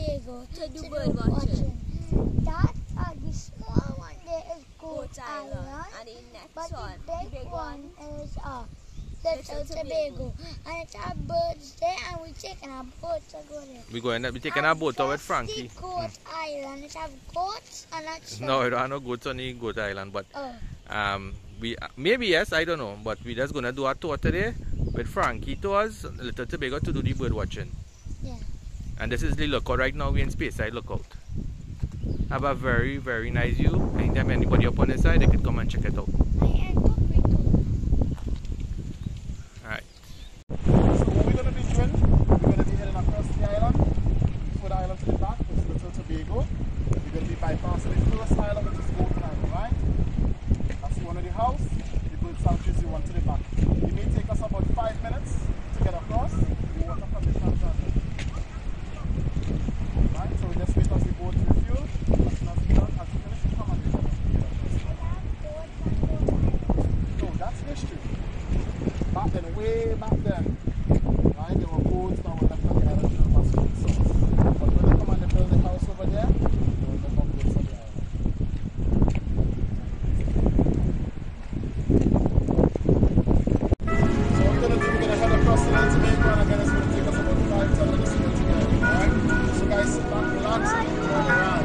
Tobago to do bird watching. That the small one there is Goat Island, and the next but one, the big one is Little Tobago. And it's our birds there, and we're taking our boat to go there. We're going to be taking our boat out with Frankie. Goat Island. It have goats and that's no, I don't have no goats on the Goat Island, but we maybe yes, I don't know, but we're just gonna do a tour today with Frankie tours Little Tobago to do the bird watching. Yeah. And this is the lookout right now. We're in Speyside lookout. Have a very, very nice view. Anytime anybody up on this side, they can come and check it out. Alright. So what we're going to be doing, we're going to be heading across the island. Before the island to the back is Little Tobago. We're going to be bypassing the first island, which is Goat Island, right? That's one of the house. The bird sanctuaries you want to the back. It may take us about 5 minutes to get across. The water conditions are good. Right, so we just wait as we go to refuel. As soon as we finish, we come and do it. No, that's history. Back then, way back then, right, there were boats that were left on the island to the Pacific source. But when they come and they build the house over there, there were no more boats on the island. So what we're going to do, we're going to head across the Little Tobago, and again it's going to take us about 5-10 minutes to get together. Alright? So guys, sit back, relax, and roll around.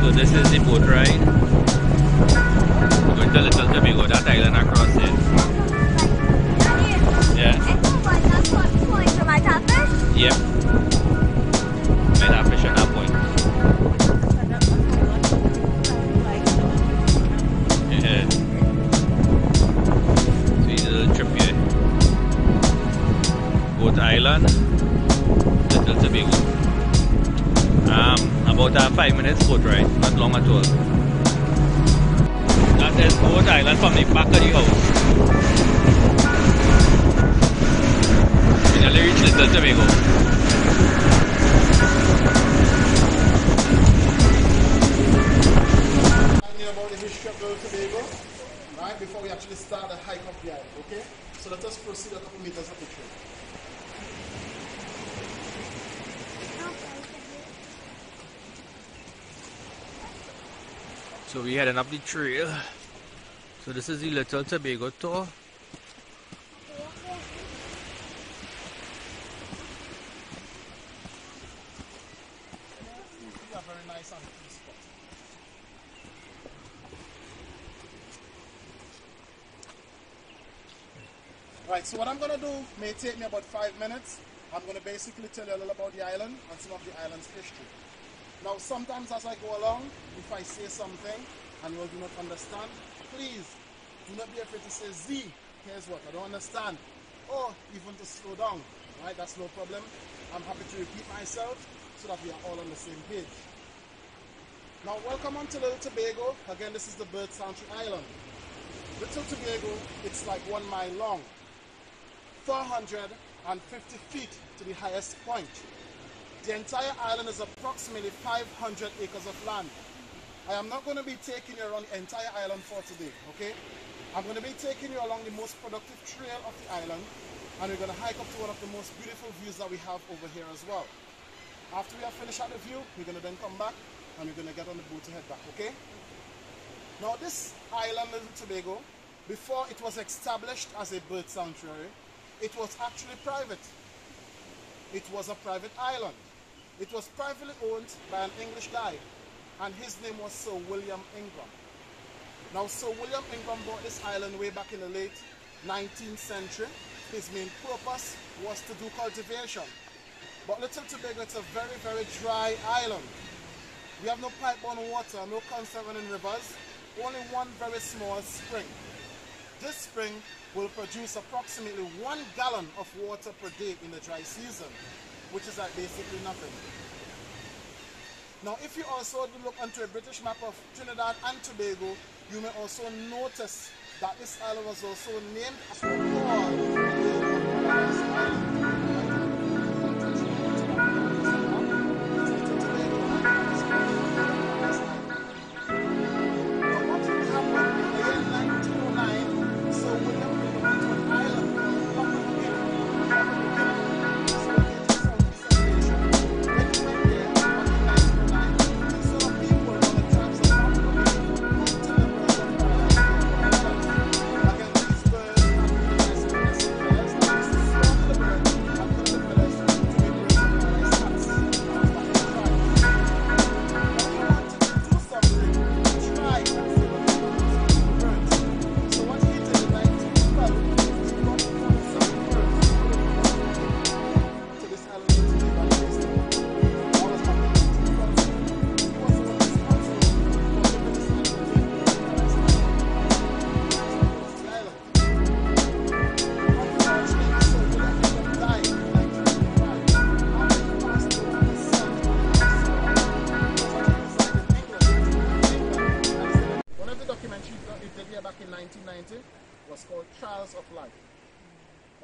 So this is the boat ride. We're going to Little Tobago, that island across it. Yeah. Yep. Might have fish on that point. Yeah. See the little trip here. Goat Island, Little Tobago. About a 5 minutes boat ride, not long at all. That is Goat Island from the back of the house. We nearly reached Little Tobago. About the history of Little Tobago, right, before we actually start the hike up the island, okay? So let us proceed a couple meters up the trail. So we're heading up the trail. So this is the Little Tobago tour. A very nice and cool spot. Right, so what I'm going to do may take me about 5 minutes. I'm going to basically tell you a little about the island and some of the island's history. Now sometimes as I go along, if I say something and you all do not understand, please do not be afraid to say Z, here's what, I don't understand, or even to slow down, right, that's no problem. I'm happy to repeat myself so that we are all on the same page. Now welcome on to Little Tobago. Again, this is the bird sanctuary island. Little Tobago, it's like 1 mile long, 450 feet to the highest point. The entire island is approximately 500 acres of land. I am not going to be taking you around the entire island for today, okay? I'm going to be taking you along the most productive trail of the island, and we're going to hike up to one of the most beautiful views that we have over here as well. After we have finished at the view, we're going to then come back and we're going to get on the boat to head back, okay? Now this island, Little Tobago, before it was established as a bird sanctuary, it was actually private. It was a private island. It was privately owned by an English guy, and his name was Sir William Ingram. Now Sir William Ingram bought this island way back in the late 19th century. His main purpose was to do cultivation. But Little Tobago, it's a very, very dry island. We have no pipe-borne water, no constant running rivers, only one very small spring. This spring will produce approximately 1 gallon of water per day in the dry season, which is like basically nothing. Now if you also look onto a British map of Trinidad and Tobago, you may also notice that this island was also named after Paul.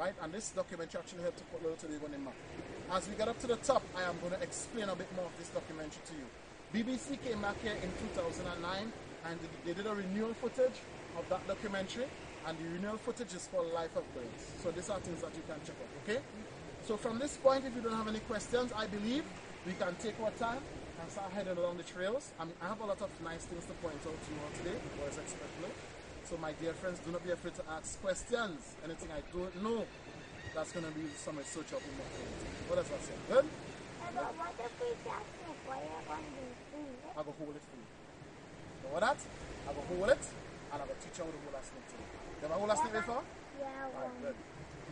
right? And this documentary actually helped to put Little Tobago on the map. As we get up to the top, I am going to explain a bit more of this documentary to you. BBC came back here in 2009 and they did a renewal footage of that documentary, and the renewal footage is called Life of Birds. So these are things that you can check out, okay? So from this point, if you don't have any questions, I believe we can take our time and start heading along the trails. I mean, I have a lot of nice things to point out to you all today, boys especially. So my dear friends, do not be afraid to ask questions. Anything I don't know, that's going to be some research up in my field. What does that say? Good? But what if we just make what you're going to do? I go hold it for you. You know that? I go hold it, and I go teach you how to hold a snake today. You ever hold a snake before? Yeah, Right, good.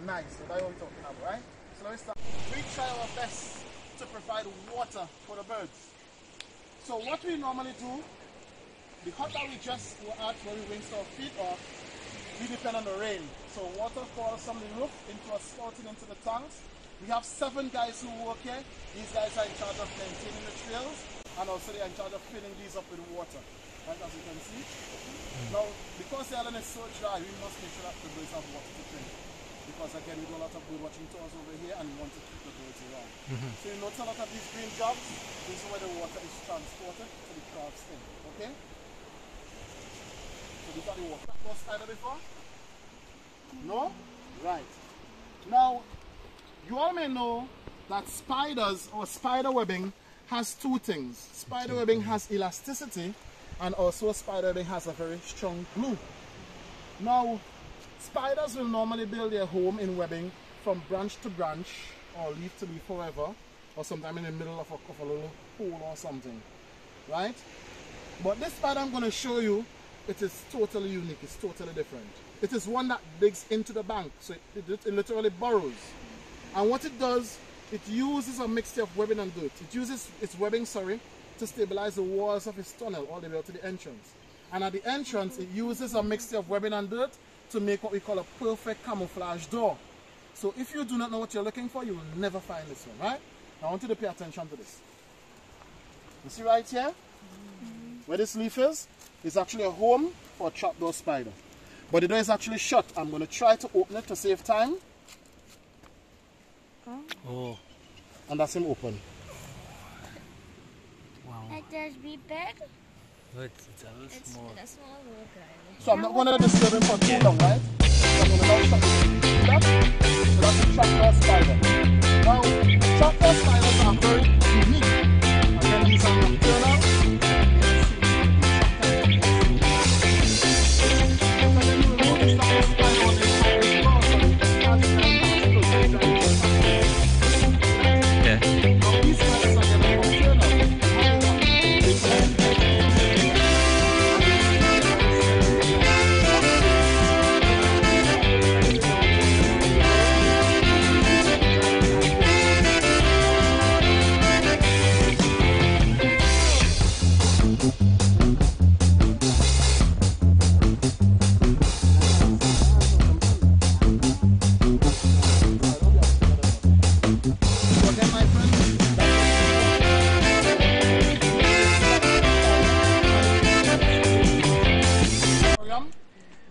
Nice. So that's what we're talking about, right? So let me start. We try our best to provide water for the birds. So what we normally do, the hut that we just were at where we rinsed our feet off, we depend on the rain. So water falls from the roof into a spouting into the tanks. We have 7 guys who work here. These guys are in charge of maintaining the trails, and also they are in charge of filling these up with water, right, as you can see. Now, because the island is so dry, we must make sure that the birds have water to drink. Because again, we do a lot of bird watching tours over here, and we want to keep the birds around. So you notice a lot of these green jobs, this is where the water is transported to the crabs in, okay? So these are the water. Have you spider before? No? Right. Now, you all may know that spiders or spider webbing has 2 things. Spider webbing has elasticity, and also spider webbing has a very strong glue. Now, spiders will normally build their home in webbing from branch to branch, or leaf to leaf, forever, or sometime in the middle of a little hole or something, right? But this spider I'm going to show you, it is totally unique, it's totally different. It is one that digs into the bank, so it literally burrows. And what it does, it uses a mixture of webbing and dirt. It uses its webbing, to stabilize the walls of its tunnel all the way up to the entrance. And at the entrance, it uses a mixture of webbing and dirt to make what we call a perfect camouflage door. So if you do not know what you're looking for, you will never find this one, right? I want you to pay attention to this. You see right here? Where this leaf is? It's actually a home for a trapdoor spider. But the door is actually shut. I'm going to try to open it to save time. Oh. And that's him open. Wow. It does be big. It's a little small. It's a small little guy. So I'm not going to disturb him for too long, right? I'm going to now stop that. So that's a trapdoor spider. Now, trapdoor spiders are very unique. Again, these are nocturnal.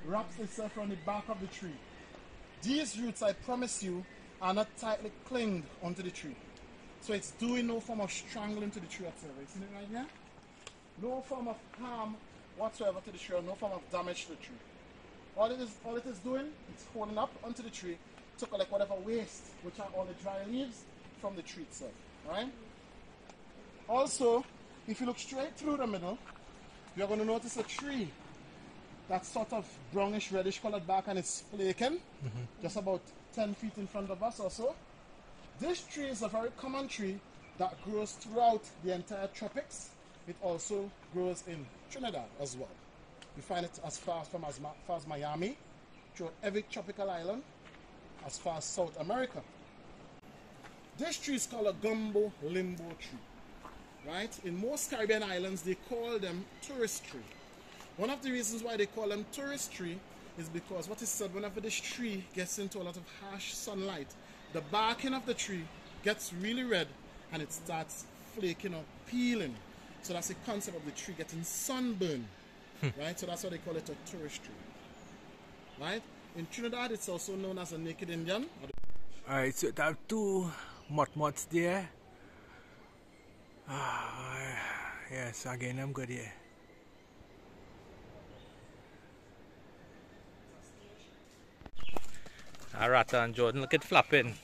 Wraps itself around the bark of the tree. These roots, I promise you, are not tightly clinged onto the tree. So it's doing no form of strangling to the tree whatsoever. You see it right here? No form of harm whatsoever to the tree, or no form of damage to the tree. All it is doing, it's holding up onto the tree to collect whatever waste, which are all the dry leaves, from the tree itself. Right? Also, if you look straight through the middle, you're going to notice a tree that's sort of brownish reddish colored bark, and it's flaking, just about 10 feet in front of us or so. This tree is a very common tree that grows throughout the entire tropics. It also grows in Trinidad as well. You find it as far as Miami, throughout every tropical island, as far as South America. This tree is called a gumbo limbo tree, right? In most Caribbean islands, they call them tourist tree. One of the reasons why they call them tourist tree is because what is said, whenever this tree gets into a lot of harsh sunlight, the barking of the tree gets really red and it starts flaking or peeling. So that's the concept of the tree getting sunburn, right? So that's why they call it a tourist tree, right? In Trinidad, it's also known as a naked Indian. Alright, so there are two moths there. Yes, again I'm good here. Rata and Jordan, look at flapping.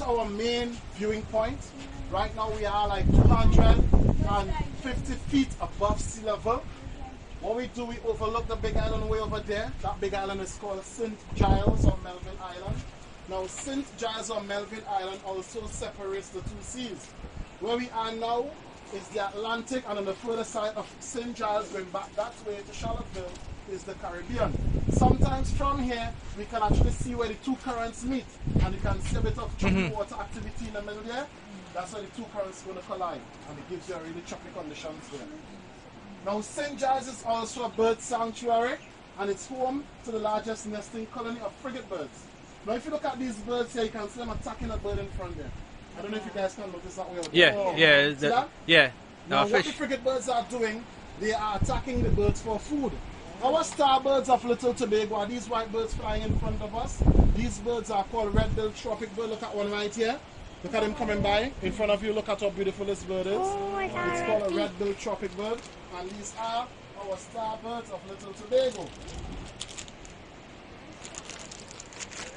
Our main viewing point. Right now we are like 250 feet above sea level. What we do, we overlook the big island way over there. That big island is called St. Giles or Melville Island. Now St. Giles or Melville Island also separates the two seas. Where we are now is the Atlantic, and on the further side of St. Giles, going back that way to Charlottesville, is the Caribbean. Sometimes from here, we can actually see where the two currents meet, and you can see a bit of choppy water activity in the middle there. That's where the two currents are going to collide, and it gives you a really choppy conditions there. Now, St. Giles is also a bird sanctuary, and it's home to the largest nesting colony of frigate birds. Now, if you look at these birds here, you can see them attacking a bird in front there. I don't know if you guys can notice that way over there. Now, what the frigate birds are doing, they are attacking the birds for food. Our star birds of Little Tobago are these white birds flying in front of us. These birds are called Red-billed Tropicbirds. Look at one right here. Look at him coming by. In front of you, look at how beautiful this bird is. It's called a Red-billed Tropicbird. And these are our star birds of Little Tobago.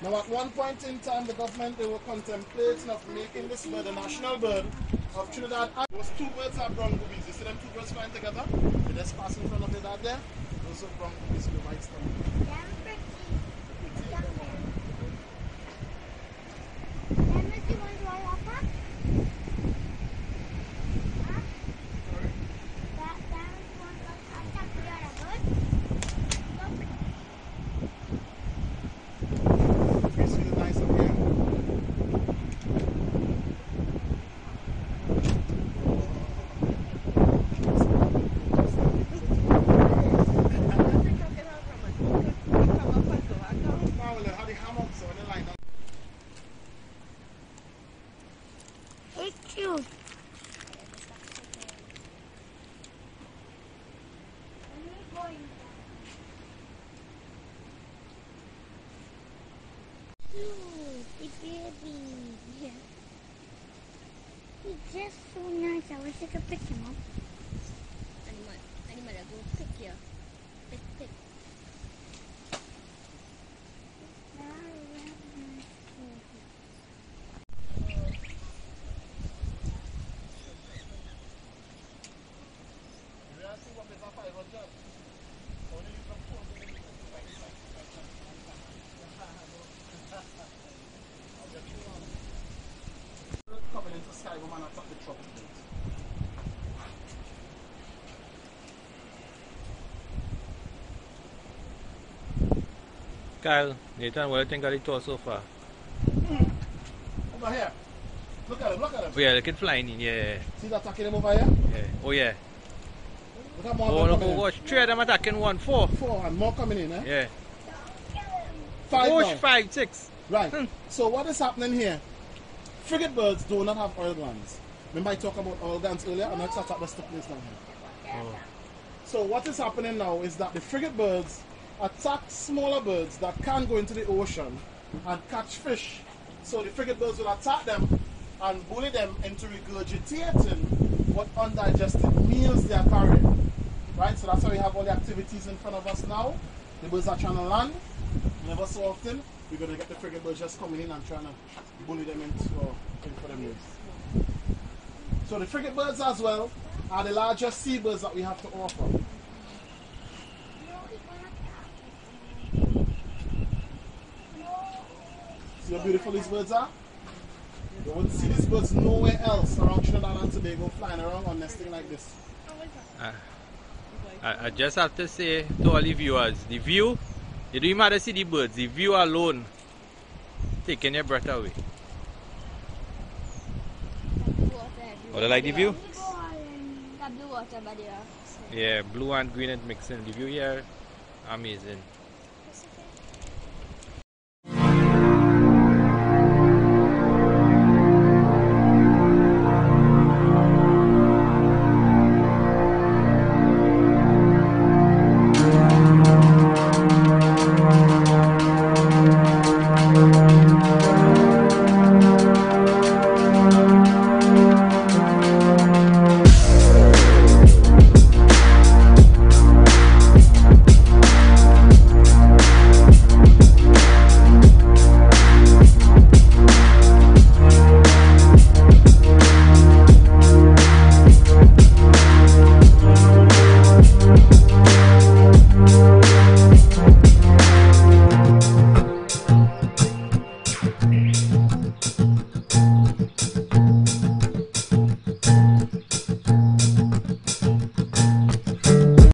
Now at one point in time, the government, they were contemplating of making this bird a national bird of Trinidad. Those two birds are brown boobies. You see them two birds flying together? They just pass in front of it out there. Those are brown boobies with white stomach. just so nice. I wish I could pick him up. Animal, go pick here. Pick. Coming into sky, woman, I top the Tropicbirds. Kyle, Nathan, what do you think of the tour so far? Over here. Look at him, look at him. Oh yeah, look at flying in, yeah. See that attacking him over here? Yeah. Oh yeah. Look at more Oh no, coming in. watch, 3 of them attacking 1, 4. 4 and more coming in, eh? Yeah. 5 Watch now. 5, 6. Right. So what is happening here? Frigate birds do not have oil glands. Remember I talked about oil glands earlier, and that's what the place down here. Oh. So what is happening now is that the frigate birds attack smaller birds that can go into the ocean and catch fish. So the frigate birds will attack them and bully them into regurgitating what undigested meals they are carrying. Right? So that's why we have all the activities in front of us now. The birds are trying to land. Never so often, we're going to get the frigate birds just coming in and trying to bully them into for the meals. So the frigate birds as well are the largest seabirds that we have to offer. See how beautiful these birds are? You wouldn't see these birds nowhere else around Trinidad and Tobago flying around or nesting like this. I just have to say to all the viewers, the view, you don't even matter to see the birds, the view alone taking your breath away. Oh, you like the view? That blue water by there. Yeah, blue and green and mixing. The view here, amazing.